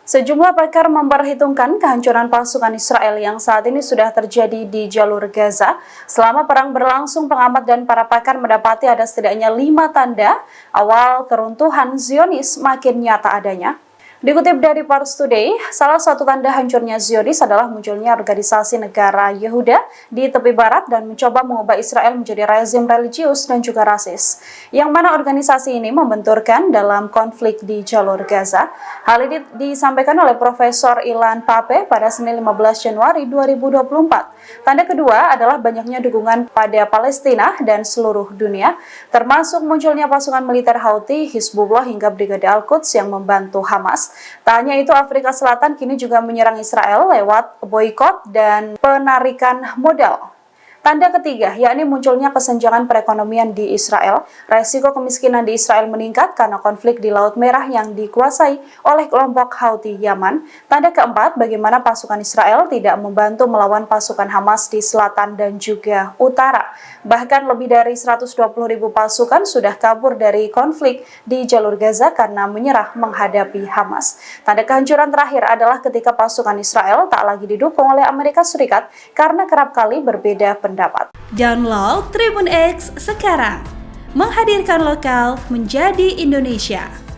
Sejumlah pakar memperhitungkan kehancuran pasukan Israel yang saat ini sudah terjadi di jalur Gaza. Selama perang berlangsung, pengamat dan para pakar mendapati ada setidaknya 5 tanda awal keruntuhan Zionis makin nyata adanya. Dikutip dari Pars Today, salah satu tanda hancurnya Zionis adalah munculnya organisasi negara Yehuda di tepi barat dan mencoba mengubah Israel menjadi rezim religius dan juga rasis, yang mana organisasi ini membenturkan dalam konflik di jalur Gaza. Hal ini disampaikan oleh Profesor Ilan Pape pada Senin 15 Januari 2024. Tanda kedua adalah banyaknya dukungan pada Palestina dan seluruh dunia, termasuk munculnya pasukan militer Houthi, Hizbullah hingga Brigade Al-Quds yang membantu Hamas. Tak hanya itu, Afrika Selatan kini juga menyerang Israel lewat boikot dan penarikan modal. Tanda ketiga, yakni munculnya kesenjangan perekonomian di Israel. Resiko kemiskinan di Israel meningkat karena konflik di Laut Merah yang dikuasai oleh kelompok Houthi Yaman. Tanda keempat, bagaimana pasukan Israel tidak membantu melawan pasukan Hamas di selatan dan juga utara. Bahkan lebih dari 120.000 pasukan sudah kabur dari konflik di jalur Gaza karena menyerah menghadapi Hamas. Tanda kehancuran terakhir adalah ketika pasukan Israel tak lagi didukung oleh Amerika Serikat karena kerap kali berbeda pendapat. Download Tribun X sekarang, menghadirkan lokal menjadi Indonesia.